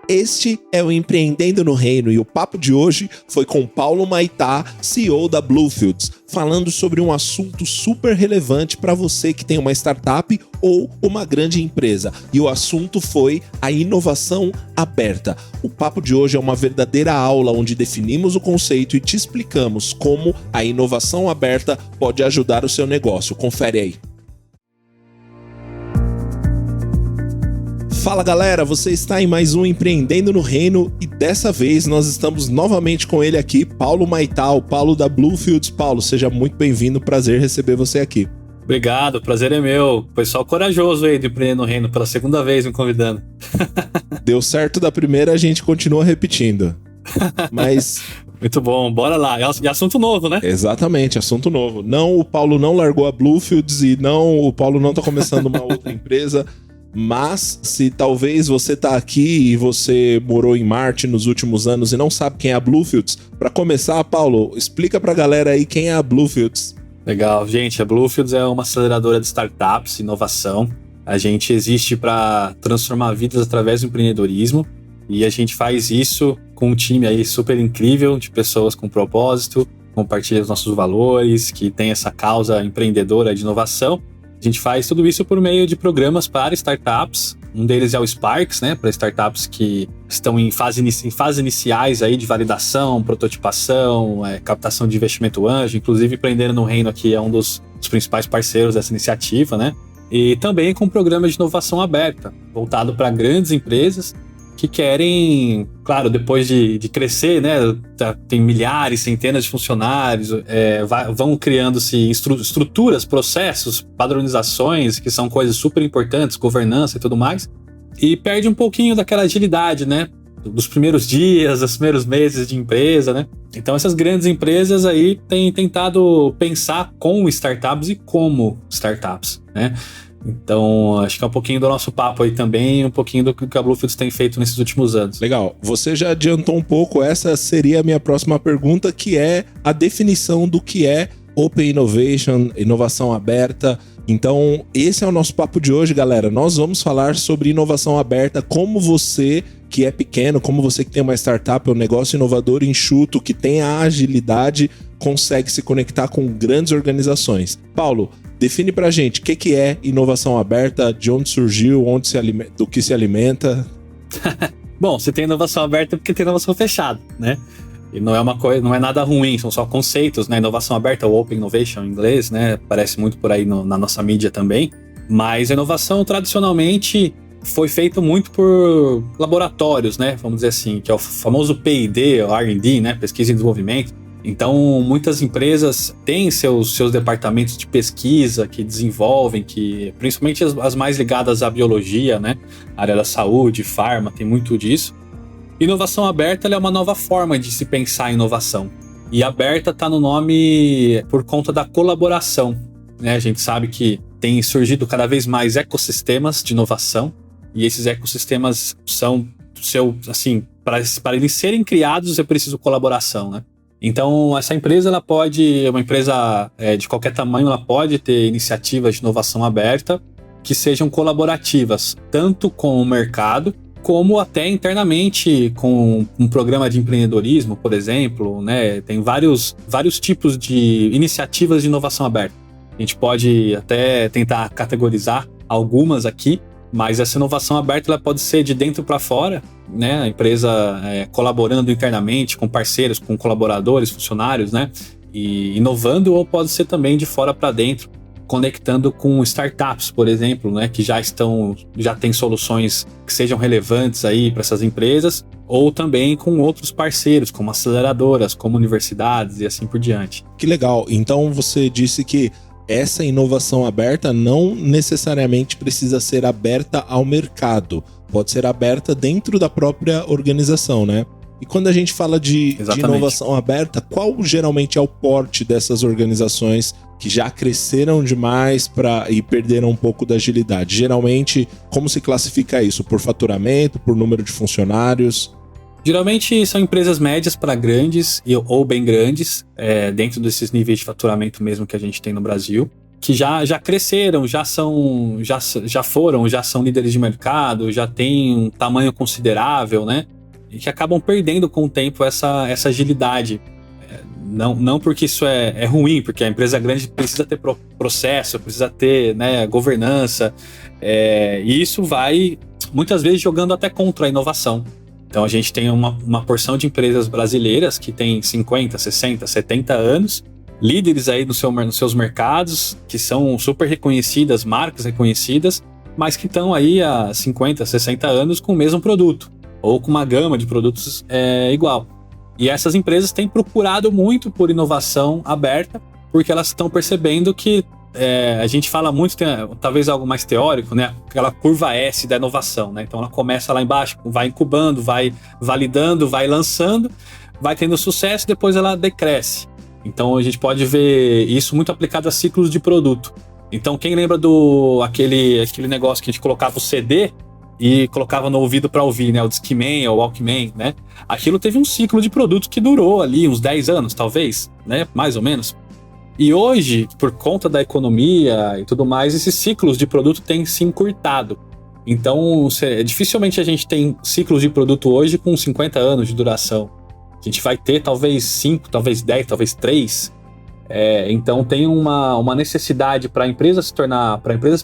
Este é o Empreendendo no Reino e o papo de hoje foi com Paulo Maitá, CEO da Bluefields, falando sobre um assunto super relevante para você que tem uma startup ou uma grande empresa. E o assunto foi a inovação aberta. O papo de hoje é uma verdadeira aula onde definimos o conceito e te explicamos como a inovação aberta pode ajudar o seu negócio. Confere aí. Fala galera, você está em mais um Empreendendo no Reino e dessa vez nós estamos novamente com ele aqui, Paulo Maitá, o Paulo da Bluefields. Paulo, seja muito bem-vindo, prazer receber você aqui. Obrigado, o prazer é meu. Pessoal corajoso aí de Empreender no Reino, pela segunda vez me convidando. Deu certo da primeira, a gente continua repetindo. Mas... Muito bom, bora lá. E assunto novo, né? Exatamente, assunto novo. Não, o Paulo não largou a Bluefields e não, o Paulo não está começando uma outra empresa. Mas se talvez você tá aqui e você morou em Marte nos últimos anos e não sabe quem é a Bluefields, para começar, Paulo, explica pra galera aí quem é a Bluefields. Legal, gente, a Bluefields é uma aceleradora de startups, inovação. A gente existe para transformar vidas através do empreendedorismo e a gente faz isso com um time aí super incrível de pessoas com propósito, compartilham os nossos valores, que tem essa causa empreendedora de inovação. A gente faz tudo isso por meio de programas para startups. Um deles é o Sparks, né, para startups que estão em fases iniciais aí de validação, prototipação, captação de investimento anjo. Inclusive, Empreendendo no Reino aqui é um dos principais parceiros dessa iniciativa, né? E também com programas de inovação aberta, voltado para grandes empresas que querem, claro, depois de crescer, né, tem milhares, centenas de funcionários, vão criando-se estruturas, processos, padronizações, que são coisas super importantes, governança e tudo mais, e perde um pouquinho daquela agilidade, né, dos primeiros dias, dos primeiros meses de empresa, né. Então essas grandes empresas aí têm tentado pensar com startups e como startups, né. Então, acho que é um pouquinho do nosso papo aí também, um pouquinho do que a Bluefields tem feito nesses últimos anos. Legal. Você já adiantou um pouco, essa seria a minha próxima pergunta, que é a definição do que é Open Innovation, inovação aberta. Então, esse é o nosso papo de hoje, galera. Nós vamos falar sobre inovação aberta, como você que é pequeno, como você que tem uma startup, um negócio inovador, enxuto, que tem a agilidade, consegue se conectar com grandes organizações. Paulo, define pra gente o que é inovação aberta, de onde surgiu, do que se alimenta. Bom, se tem inovação aberta é porque tem inovação fechada, né? E não é uma coisa, não é nada ruim, são só conceitos, né? Inovação aberta, ou Open Innovation em inglês, né? Aparece muito por aí na nossa mídia também. Mas a inovação tradicionalmente foi feita muito por laboratórios, né? Vamos dizer assim, que é o famoso P&D, o R&D, né? Pesquisa e desenvolvimento. Então, muitas empresas têm seus departamentos de pesquisa que desenvolvem, principalmente as mais ligadas à biologia, né? A área da saúde, farma, tem muito disso. Inovação aberta ela é uma nova forma de se pensar em inovação. E aberta está no nome por conta da colaboração, né? A gente sabe que tem surgido cada vez mais ecossistemas de inovação, e esses ecossistemas são, assim, para eles serem criados é preciso colaboração, né? Então, essa empresa, uma empresa de qualquer tamanho, ela pode ter iniciativas de inovação aberta que sejam colaborativas, tanto com o mercado, como até internamente com um programa de empreendedorismo, por exemplo, né? Tem vários tipos de iniciativas de inovação aberta. A gente pode até tentar categorizar algumas aqui, mas essa inovação aberta ela pode ser de dentro para fora, né? A empresa colaborando internamente com parceiros, com colaboradores, funcionários, né? E inovando, ou pode ser também de fora para dentro, conectando com startups, por exemplo, né? Que já têm soluções que sejam relevantes aí para essas empresas, ou também com outros parceiros, como aceleradoras, como universidades e assim por diante. Que legal. Então você disse que essa inovação aberta não necessariamente precisa ser aberta ao mercado, pode ser aberta dentro da própria organização, né? E quando a gente fala de inovação aberta, qual geralmente é o porte dessas organizações que já cresceram demais e perderam um pouco da agilidade? Geralmente, como se classifica isso? Por faturamento, por número de funcionários? Geralmente são empresas médias para grandes ou bem grandes, dentro desses níveis de faturamento mesmo que a gente tem no Brasil. que já cresceram, já são líderes de mercado, já têm um tamanho considerável, né? E que acabam perdendo com o tempo essa agilidade. Não porque isso é ruim, porque a empresa grande precisa ter processo, precisa ter, né, governança, e isso vai muitas vezes jogando até contra a inovação. Então a gente tem uma porção de empresas brasileiras que tem 50, 60, 70 anos, líderes aí nos seus mercados, que são super reconhecidas, marcas reconhecidas, mas que estão aí há 50, 60 anos com o mesmo produto, ou com uma gama de produtos igual. E essas empresas têm procurado muito por inovação aberta, porque elas estão percebendo que a gente fala muito, talvez algo mais teórico, né? Aquela curva S da inovação, né? Então ela começa lá embaixo, vai incubando, vai validando, vai lançando, vai tendo sucesso, depois ela decresce. Então a gente pode ver isso muito aplicado a ciclos de produto. Então quem lembra aquele negócio que a gente colocava o CD e colocava no ouvido para ouvir, né? O Discman ou o Walkman, né? Aquilo teve um ciclo de produto que durou ali uns 10 anos, talvez, né? Mais ou menos. E hoje, por conta da economia e tudo mais, esses ciclos de produto têm se encurtado. Então, dificilmente a gente tem ciclos de produto hoje com 50 anos de duração. A gente vai ter talvez 5, talvez 10, talvez 3. Então tem uma necessidade para a empresa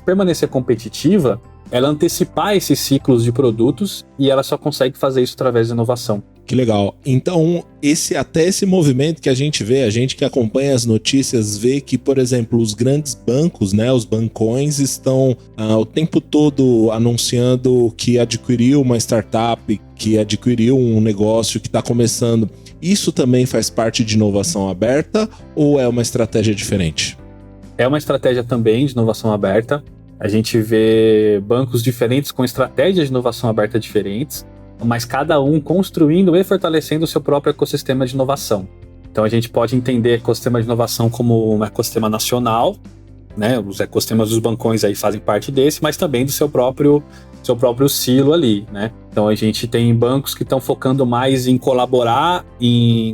permanecer competitiva, ela antecipar esses ciclos de produtos, e ela só consegue fazer isso através da inovação. Que legal. Então, esse movimento que a gente vê, a gente que acompanha as notícias, vê que, por exemplo, os grandes bancos, né, os bancões, estão o tempo todo anunciando que adquiriu uma startup, que adquiriu um negócio que está começando. Isso também faz parte de inovação aberta ou é uma estratégia diferente? É uma estratégia também de inovação aberta. A gente vê bancos diferentes com estratégias de inovação aberta diferentes, mas cada um construindo e fortalecendo o seu próprio ecossistema de inovação. Então a gente pode entender ecossistema de inovação como um ecossistema nacional, né? Os ecossistemas dos bancões aí fazem parte desse, mas também do seu próprio silo ali, né? Então a gente tem bancos que estão focando mais em colaborar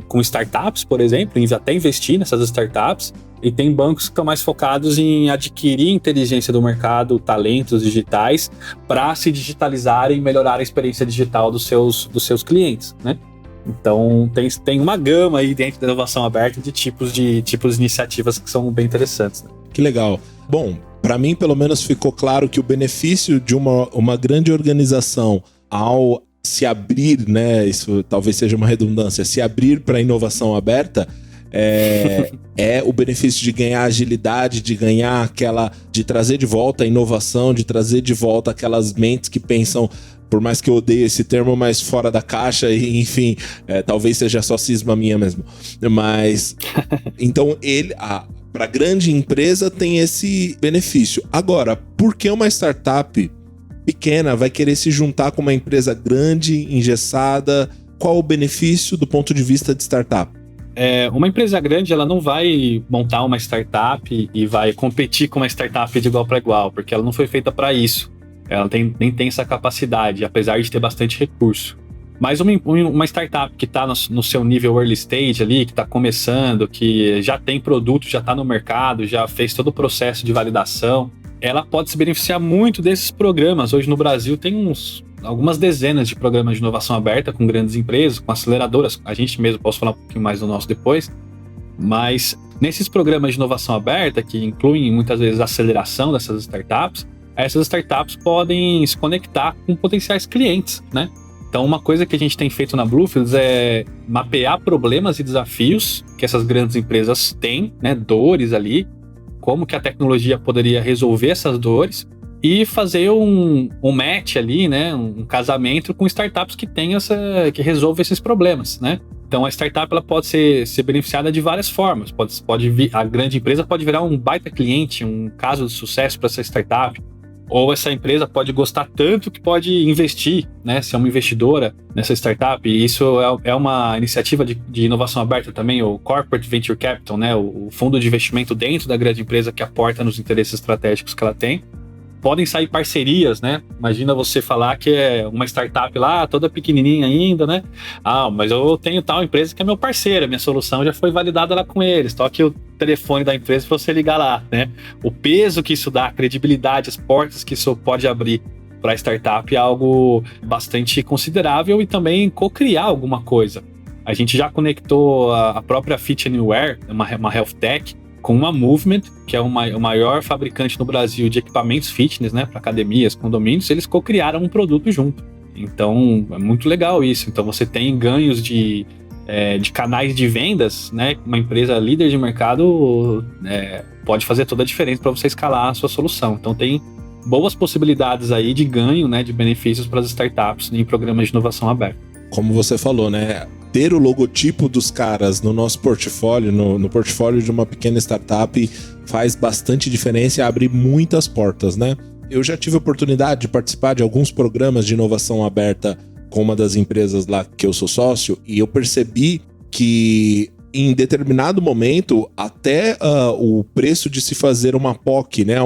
com startups, por exemplo, em até investir nessas startups, e tem bancos que estão mais focados em adquirir inteligência do mercado, talentos digitais, para se digitalizarem e melhorar a experiência digital dos seus clientes, né? Então tem uma gama aí dentro da inovação aberta de tipos de iniciativas que são bem interessantes, né? Que legal. Bom, para mim pelo menos ficou claro que o benefício de uma grande organização ao se abrir, né? Isso talvez seja uma redundância, se abrir para a inovação aberta, é o benefício de ganhar agilidade, de trazer de volta a inovação, de trazer de volta aquelas mentes que pensam, por mais que eu odeie esse termo, mas fora da caixa, e enfim, talvez seja só cisma minha mesmo. Mas, então, para grande empresa tem esse benefício. Agora, por que uma startup pequena vai querer se juntar com uma empresa grande, engessada? Qual o benefício do ponto de vista de startup? Uma empresa grande, ela não vai montar uma startup e vai competir com uma startup de igual para igual, porque ela não foi feita para isso. Ela nem tem essa capacidade, apesar de ter bastante recurso. Mas uma startup que está no seu nível early stage ali, que está começando, que já tem produto, já está no mercado, já fez todo o processo de validação, ela pode se beneficiar muito desses programas. Hoje no Brasil tem algumas dezenas de programas de inovação aberta com grandes empresas, com aceleradoras. A gente mesmo, posso falar um pouquinho mais do nosso depois. Mas nesses programas de inovação aberta, que incluem muitas vezes a aceleração dessas startups, essas startups podem se conectar com potenciais clientes, né? Então uma coisa que a gente tem feito na Bluefields é mapear problemas e desafios que essas grandes empresas têm, né? Dores ali, como que a tecnologia poderia resolver essas dores, e fazer um match ali, né, um casamento com startups que resolvam esses problemas, né? Então a startup ela pode ser beneficiada de várias formas. A grande empresa pode virar um baita cliente, um caso de sucesso para essa startup, ou essa empresa pode gostar tanto que pode investir, né, ser uma investidora nessa startup. E isso é uma iniciativa de inovação aberta também, o Corporate Venture Capital, né, o fundo de investimento dentro da grande empresa que aporta nos interesses estratégicos que ela tem. podem sair parcerias, né? Imagina você falar que é uma startup lá, toda pequenininha ainda, né? Mas eu tenho tal empresa que é meu parceiro, minha solução já foi validada lá com eles, tô aqui o telefone da empresa para você ligar lá, né? O peso que isso dá, a credibilidade, as portas que isso pode abrir para a startup é algo bastante considerável, e também co-criar alguma coisa. A gente já conectou a própria Fit Anywhere, uma health tech, com uma Movement, que é o maior fabricante no Brasil de equipamentos fitness, né, para academias, condomínios. Eles co-criaram um produto junto. Então, é muito legal isso. Então, você tem ganhos de canais de vendas, né? Uma empresa líder de mercado pode fazer toda a diferença para você escalar a sua solução. Então, tem boas possibilidades aí de ganho, né, de benefícios para as startups em programas de inovação aberta. Como você falou, né? Ter o logotipo dos caras no nosso portfólio, no portfólio de uma pequena startup, faz bastante diferença e abre muitas portas, né? Eu já tive a oportunidade de participar de alguns programas de inovação aberta com uma das empresas lá que eu sou sócio, e eu percebi que em determinado momento, até o preço de se fazer uma POC, né?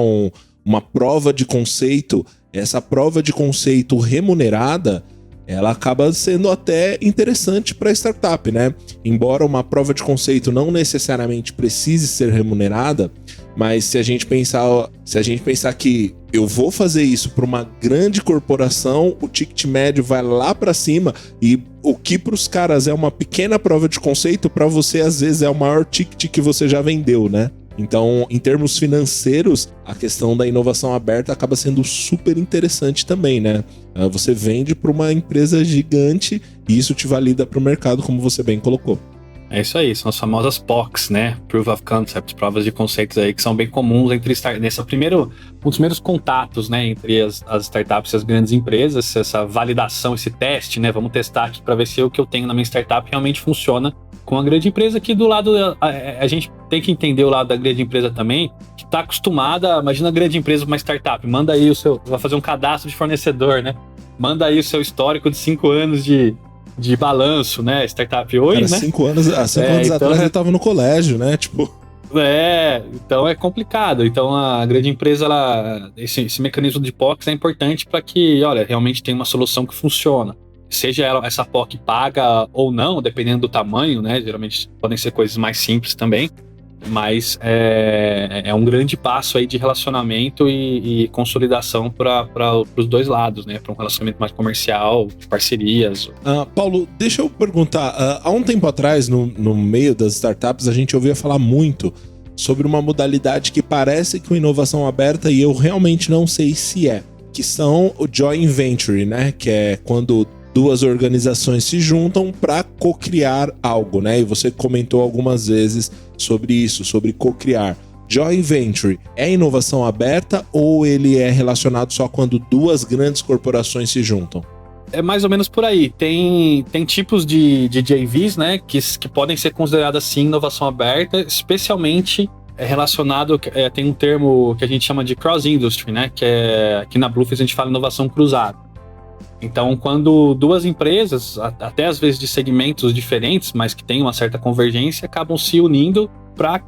Uma prova de conceito, essa prova de conceito remunerada, ela acaba sendo até interessante para a startup, né? Embora uma prova de conceito não necessariamente precise ser remunerada, mas se a gente pensar que eu vou fazer isso para uma grande corporação, o ticket médio vai lá para cima, e o que para os caras é uma pequena prova de conceito, para você às vezes é o maior ticket que você já vendeu, né? Então, em termos financeiros, a questão da inovação aberta acaba sendo super interessante também, né? Você vende para uma empresa gigante e isso te valida para o mercado, como você bem colocou. É isso aí, são as famosas POCs, né? Proof of Concept, provas de conceitos aí, que são bem comuns um dos primeiros contatos, né, entre as startups e as grandes empresas, essa validação, esse teste, né? Vamos testar aqui para ver se o que eu tenho na minha startup realmente funciona com a grande empresa, que do lado, a gente tem que entender o lado da grande empresa também, que está acostumada. Imagina a grande empresa, uma startup, manda aí vai fazer um cadastro de fornecedor, né? Manda aí o seu histórico de 5 anos de balanço, né? Startup hoje, cara, né? 5 anos atrás eu tava no colégio, né? Tipo... então é complicado. Então a grande empresa, esse mecanismo de POCs é importante para que, olha, realmente tem uma solução que funciona. Seja essa POC paga ou não, dependendo do tamanho, né? Geralmente podem ser coisas mais simples também, mas é um grande passo aí de relacionamento e consolidação para os dois lados, né? Para um relacionamento mais comercial, de parcerias. Paulo, deixa eu perguntar. Há um tempo atrás, no meio das startups, a gente ouvia falar muito sobre uma modalidade que parece com inovação aberta, e eu realmente não sei se que são o joint venture, né? Que é quando duas organizações se juntam para co-criar algo, né? E você comentou algumas vezes sobre isso, sobre co-criar. Joint venture é inovação aberta ou ele é relacionado só quando duas grandes corporações se juntam? É mais ou menos por aí. Tem tipos de JVs, né, que podem ser consideradas sim inovação aberta, especialmente relacionado, tem um termo que a gente chama de cross-industry, né, que aqui na Bluefin a gente fala inovação cruzada. Então, quando duas empresas, até às vezes de segmentos diferentes, mas que têm uma certa convergência, acabam se unindo para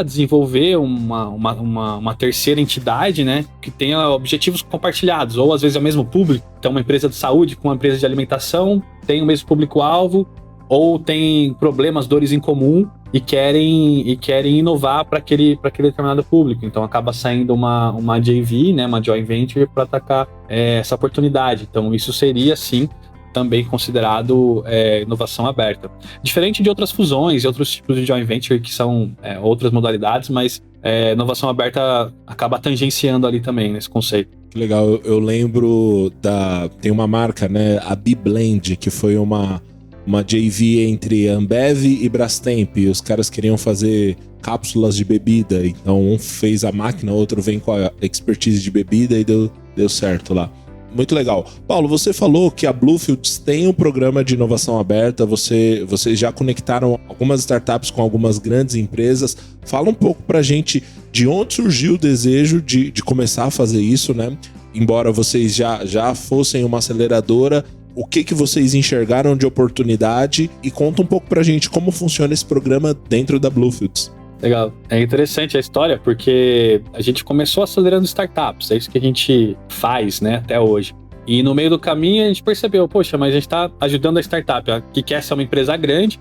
desenvolver uma terceira entidade, né, que tenha objetivos compartilhados, ou às vezes é o mesmo público. Então, uma empresa de saúde com uma empresa de alimentação tem o mesmo público-alvo, ou tem problemas, dores em comum e querem inovar para aquele determinado público. Então acaba saindo uma JV, né, uma joint venture, para atacar essa oportunidade. Então isso seria sim também considerado inovação aberta. Diferente de outras fusões e outros tipos de joint venture que são outras modalidades, mas inovação aberta acaba tangenciando ali também nesse conceito. Que legal, eu lembro tem uma marca, né, a B-Blend, que foi uma JV entre Ambev e Brastemp, e os caras queriam fazer cápsulas de bebida, então um fez a máquina, outro vem com a expertise de bebida e deu certo lá. Muito legal. Paulo, você falou que a Bluefields tem um programa de inovação aberta, vocês já conectaram algumas startups com algumas grandes empresas. Fala um pouco pra gente de onde surgiu o desejo de começar a fazer isso, né? Embora vocês já fossem uma aceleradora, o que vocês enxergaram de oportunidade, e conta um pouco pra gente como funciona esse programa dentro da Bluefields. Legal. É interessante a história porque a gente começou acelerando startups, é isso que a gente faz, né, até hoje. E no meio do caminho a gente percebeu, poxa, mas a gente está ajudando a startup que quer ser uma empresa grande,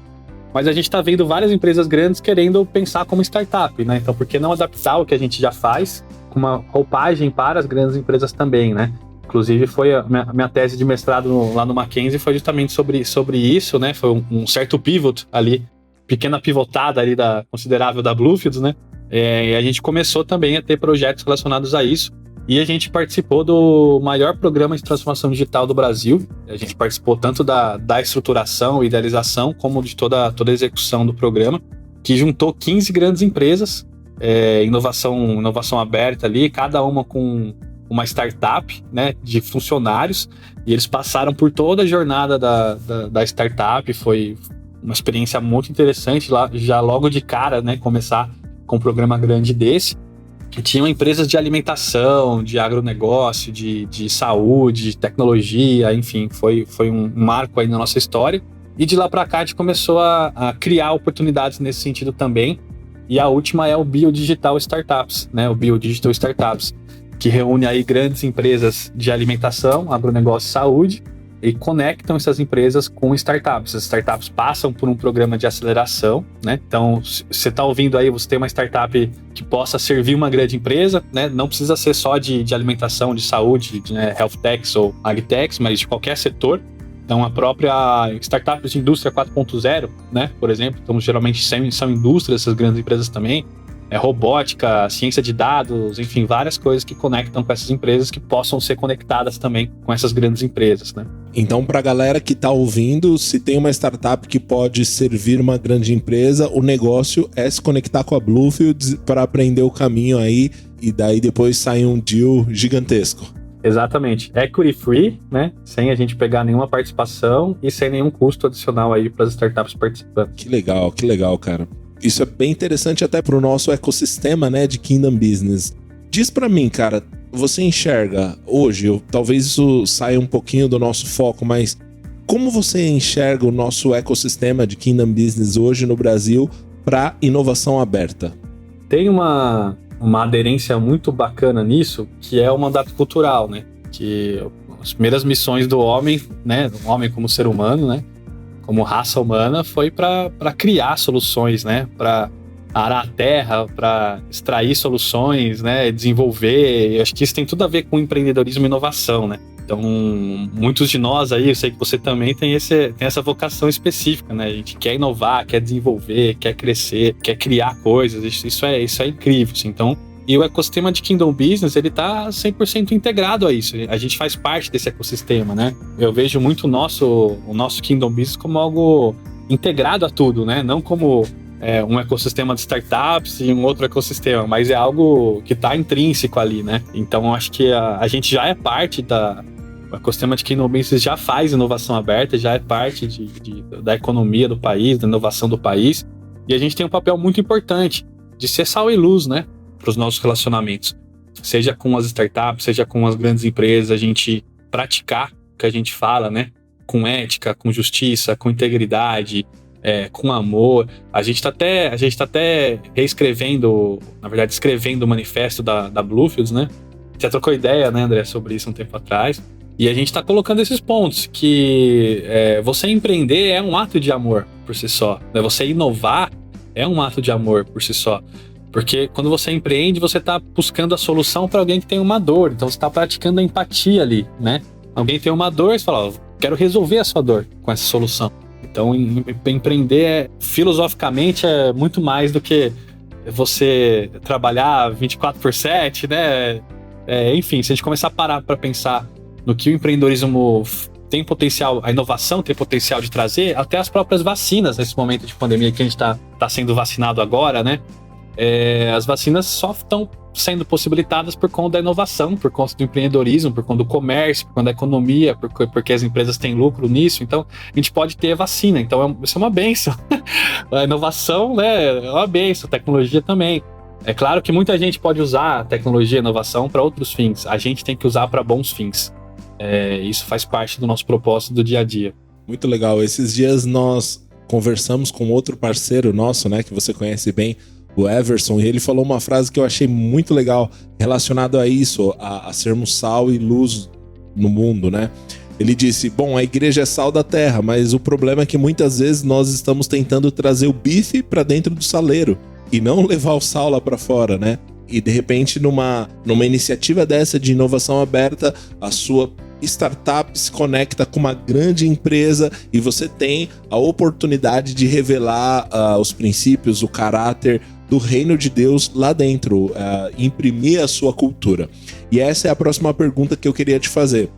mas a gente está vendo várias empresas grandes querendo pensar como startup, né? Então por que não adaptar o que a gente já faz com uma roupagem para as grandes empresas também, né? Inclusive foi a minha tese de mestrado lá no Mackenzie foi justamente sobre isso, né? Foi um certo pivot ali, pequena pivotada ali considerável da Bluefields, né? E a gente começou também a ter projetos relacionados a isso. E a gente participou do maior programa de transformação digital do Brasil. A gente participou tanto da estruturação e idealização, como de toda a execução do programa, que juntou 15 grandes empresas, inovação aberta ali, cada uma com uma startup, né, de funcionários, e eles passaram por toda a jornada da startup. Foi uma experiência muito interessante lá, já logo de cara, né, começar com um programa grande desse. Tinham empresas de alimentação, de agronegócio, de saúde, de tecnologia, enfim, foi um marco aí na nossa história. E de lá para cá a gente começou a criar oportunidades nesse sentido também. E a última é o Biodigital Startups, né? O Biodigital Startups, que reúne aí grandes empresas de alimentação, agronegócio e saúde, e conectam essas empresas com startups. As startups passam por um programa de aceleração, né? Então, se você está ouvindo aí, você tem uma startup que possa servir uma grande empresa, né? Não precisa ser só de alimentação, de saúde, né? Health techs ou agtechs, mas de qualquer setor. Então, a própria startups de indústria 4.0, né? Por exemplo, então, geralmente são indústrias, essas grandes empresas também. Robótica, ciência de dados, enfim, várias coisas que conectam com essas empresas que possam ser conectadas também com essas grandes empresas, né? Então, para a galera que está ouvindo, se tem uma startup que pode servir uma grande empresa, o negócio é se conectar com a Bluefields para aprender o caminho aí e daí depois sai um deal gigantesco. Exatamente. Equity free, né? Sem a gente pegar nenhuma participação e sem nenhum custo adicional aí para as startups participantes. Que legal, cara. Isso é bem interessante até para o nosso ecossistema, né, de Kingdom Business. Diz para mim, cara, você enxerga hoje, talvez isso saia um pouquinho do nosso foco, mas como você enxerga o nosso ecossistema de Kingdom Business hoje no Brasil para inovação aberta? Tem uma aderência muito bacana nisso, que é o mandato cultural, né? Que as primeiras missões do homem, né, do homem como ser humano, né, como raça humana, foi para criar soluções, né? Para arar a terra, para extrair soluções, né? Desenvolver. Eu acho que isso tem tudo a ver com empreendedorismo e inovação, né? Então, muitos de nós aí, eu sei que você também tem essa vocação específica, né? A gente quer inovar, quer desenvolver, quer crescer, quer criar coisas. Isso é incrível, assim. Então, e o ecossistema de Kingdom Business, ele tá 100% integrado a isso. A gente faz parte desse ecossistema, né? Eu vejo muito o nosso Kingdom Business como algo integrado a tudo, né? Não como um ecossistema de startups e um outro ecossistema, mas é algo que tá intrínseco ali, né? Então, eu acho que a gente já é parte o ecossistema de Kingdom Business já faz inovação aberta, já é parte da economia do país, da inovação do país. E a gente tem um papel muito importante de ser sal e luz, né? Para os nossos relacionamentos, seja com as startups, seja com as grandes empresas, a gente praticar o que a gente fala, né? Com ética, com justiça, com integridade, com amor. A gente tá até reescrevendo, na verdade, escrevendo o manifesto da Bluefields, né? Já trocou ideia, né, André, sobre isso um tempo atrás. E a gente está colocando esses pontos, que você empreender é um ato de amor por si só, né? Você inovar é um ato de amor por si só. Porque quando você empreende, você está buscando a solução para alguém que tem uma dor. Então você está praticando a empatia ali, né? Alguém tem uma dor, você fala, quero resolver a sua dor com essa solução. Então empreender filosoficamente é muito mais do que você trabalhar 24/7, né? Enfim, se a gente começar a parar para pensar no que o empreendedorismo tem potencial, a inovação tem potencial de trazer, até as próprias vacinas nesse momento de pandemia que a gente está sendo vacinado agora, né? As vacinas só estão sendo possibilitadas por conta da inovação, por conta do empreendedorismo, por conta do comércio, por conta da economia, porque as empresas têm lucro nisso. Então, a gente pode ter vacina. Então, isso é uma bênção. A inovação, né, é uma bênção, a tecnologia também. É claro que muita gente pode usar a tecnologia e a inovação para outros fins. A gente tem que usar para bons fins. Isso faz parte do nosso propósito do dia a dia. Muito legal. Esses dias nós conversamos com outro parceiro nosso, né, que você conhece bem, o Everson, e ele falou uma frase que eu achei muito legal relacionado a isso, a sermos sal e luz no mundo, né? Ele disse, bom, a igreja é sal da terra, mas o problema é que muitas vezes nós estamos tentando trazer o bife para dentro do saleiro e não levar o sal lá para fora, né? E de repente numa iniciativa dessa de inovação aberta, a sua startup se conecta com uma grande empresa e você tem a oportunidade de revelar os princípios, o caráter do reino de Deus lá dentro, imprimir a sua cultura. E essa é a próxima pergunta que eu queria te fazer.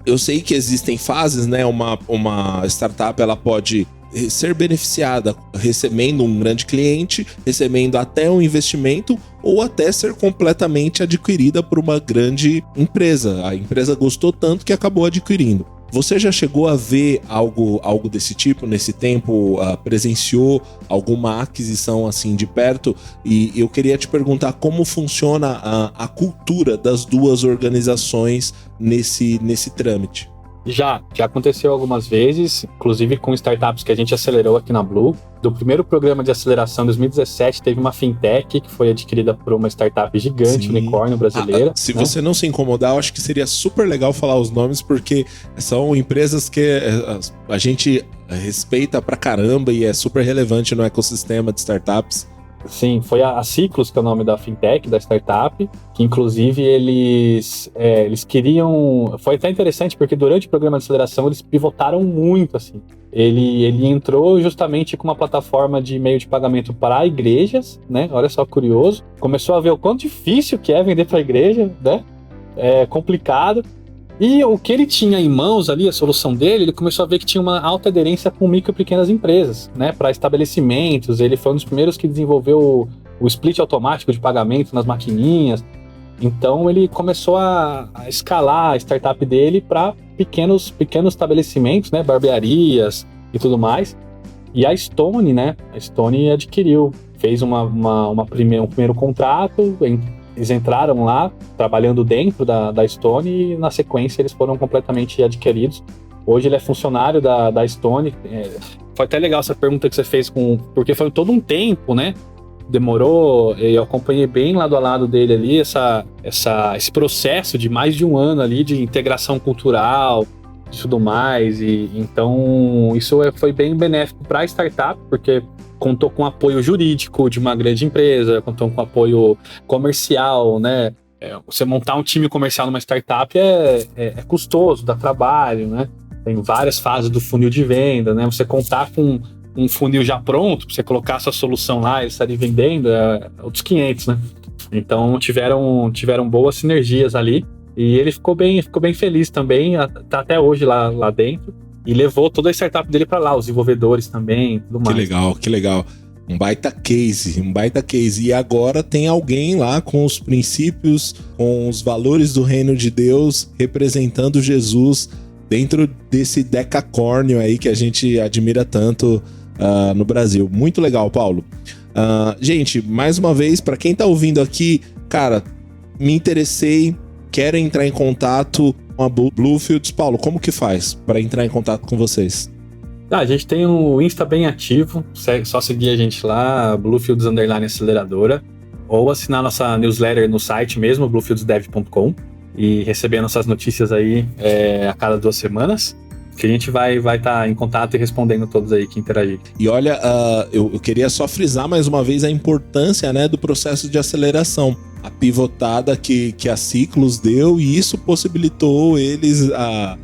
Eu sei que existem fases, né? Uma startup ela pode ser beneficiada recebendo um grande cliente, recebendo até um investimento ou até ser completamente adquirida por uma grande empresa. A empresa gostou tanto que acabou adquirindo. Você já chegou a ver algo desse tipo nesse tempo? Presenciou alguma aquisição assim de perto? E eu queria te perguntar como funciona a cultura das duas organizações nesse trâmite. Já aconteceu algumas vezes, inclusive com startups que a gente acelerou aqui na Blue. Do primeiro programa de aceleração em 2017, teve uma fintech que foi adquirida por uma startup gigante, Sim. Unicórnio brasileira. Se você não se incomodar, eu acho que seria super legal falar os nomes, porque são empresas que a gente respeita pra caramba e é super relevante no ecossistema de startups. Sim, foi a Ciclos, que é o nome da fintech, da startup, que inclusive eles queriam... Foi até interessante, porque durante o programa de aceleração eles pivotaram muito, assim. Ele entrou justamente com uma plataforma de meio de pagamento para igrejas, né? Olha só, curioso. Começou a ver o quão difícil que é vender para a igreja, né? É complicado. E o que ele tinha em mãos ali, a solução dele, ele começou a ver que tinha uma alta aderência com micro e pequenas empresas, né? Para estabelecimentos. Ele foi um dos primeiros que desenvolveu o split automático de pagamento nas maquininhas. Então ele começou a escalar a startup dele para pequenos estabelecimentos, né? Barbearias e tudo mais. E a Stone, né? A Stone adquiriu, fez um primeiro contrato. Eles entraram lá, trabalhando dentro da Stone, e na sequência eles foram completamente adquiridos. Hoje ele é funcionário da Stone. Foi até legal essa pergunta que você fez, porque foi todo um tempo, né? Demorou, eu acompanhei bem lado a lado dele ali, esse processo de mais de um ano ali de integração cultural e tudo mais. E então isso foi bem benéfico para a startup, porque contou com apoio jurídico de uma grande empresa, contou com apoio comercial, né? Você montar um time comercial numa startup é custoso, dá trabalho, né? Tem várias fases do funil de venda, né? Você contar com um funil já pronto, pra você colocar a sua solução lá e eles estarem vendendo, outros 500, né? Então tiveram boas sinergias ali, e ele ficou bem feliz também, tá até hoje lá dentro. E levou toda a startup dele para lá, os desenvolvedores também, tudo mais. Que legal. Um baita case. E agora tem alguém lá com os princípios, com os valores do reino de Deus, representando Jesus dentro desse decacórnio aí que a gente admira tanto no Brasil. Muito legal, Paulo. Gente, mais uma vez, para quem tá ouvindo aqui, cara, me interessei, quero entrar em contato com a Bluefields. Paulo, como que faz para entrar em contato com vocês? A gente tem o Insta bem ativo, só seguir a gente lá, Bluefields_aceleradora, ou assinar nossa newsletter no site mesmo, bluefieldsdev.com, e receber nossas notícias aí a cada 2 semanas, que a gente vai estar em contato e respondendo todos aí que interagirem. E olha, eu queria só frisar mais uma vez a importância, né, do processo de aceleração. A pivotada que a Ciclos deu, e isso possibilitou eles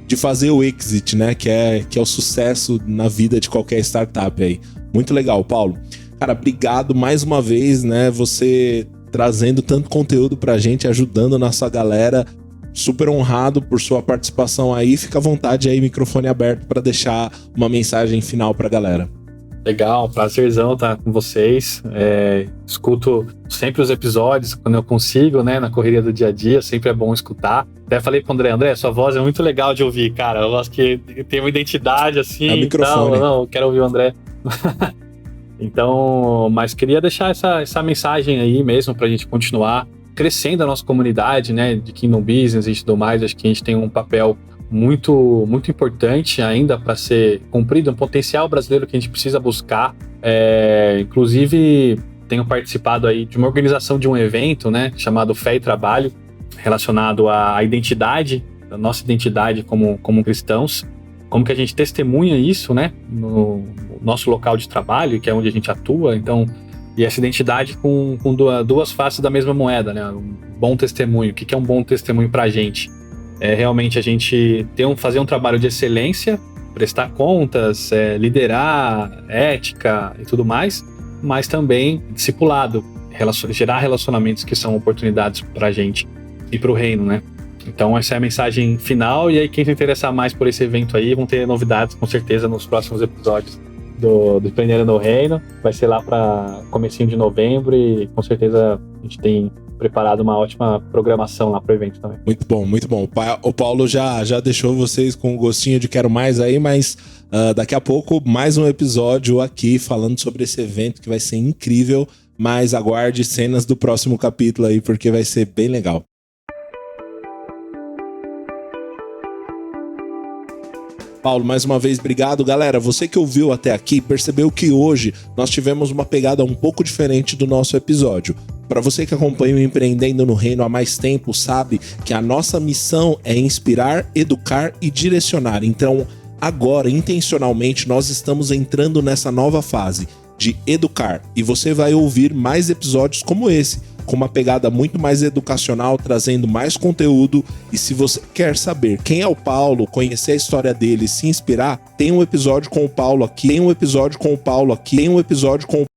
de fazer o exit, né? Que é o sucesso na vida de qualquer startup aí. Muito legal, Paulo. Cara, obrigado mais uma vez, né? Você trazendo tanto conteúdo pra gente, ajudando a nossa galera. Super honrado por sua participação aí. Fica à vontade aí, microfone aberto, para deixar uma mensagem final pra galera. Legal, prazerzão estar com vocês. Escuto sempre os episódios quando eu consigo, né? Na correria do dia a dia, sempre é bom escutar. Até falei pro André, sua voz é muito legal de ouvir, cara. Eu acho que tem uma identidade assim. É microfone. Não, eu quero ouvir o André. Então, mas queria deixar essa mensagem aí mesmo pra gente continuar crescendo a nossa comunidade, né? De Kingdom Business e tudo mais. Acho que a gente tem um papel muito, muito importante ainda para ser cumprido, um potencial brasileiro que a gente precisa buscar. Inclusive, tenho participado aí de uma organização de um evento, né, chamado Fé e Trabalho, relacionado à identidade, a nossa identidade como cristãos, como que a gente testemunha isso, né, no nosso local de trabalho, que é onde a gente atua. Então, e essa identidade com duas faces da mesma moeda, né, um bom testemunho. O que é um bom testemunho pra gente? É realmente a gente fazer um trabalho de excelência, prestar contas, liderar, ética e tudo mais, mas também discipulado, gerar relacionamentos que são oportunidades pra gente e pro reino, né? Então essa é a mensagem final, e aí quem se interessar mais por esse evento aí, vão ter novidades com certeza nos próximos episódios do Empreendendo no Reino. Vai ser lá para comecinho de novembro, e com certeza a gente tem preparado uma ótima programação lá pro evento também. Muito bom, muito bom. O Paulo já deixou vocês com um gostinho de quero mais aí, mas daqui a pouco mais um episódio aqui falando sobre esse evento que vai ser incrível, mas aguarde cenas do próximo capítulo aí, porque vai ser bem legal. Paulo, mais uma vez, obrigado. Galera, você que ouviu até aqui, percebeu que hoje nós tivemos uma pegada um pouco diferente do nosso episódio. Para você que acompanha o Empreendendo no Reino há mais tempo, sabe que a nossa missão é inspirar, educar e direcionar. Então, agora, intencionalmente, nós estamos entrando nessa nova fase de educar. E você vai ouvir mais episódios como esse, com uma pegada muito mais educacional, trazendo mais conteúdo. E se você quer saber quem é o Paulo, conhecer a história dele, se inspirar, tem um episódio com o Paulo aqui,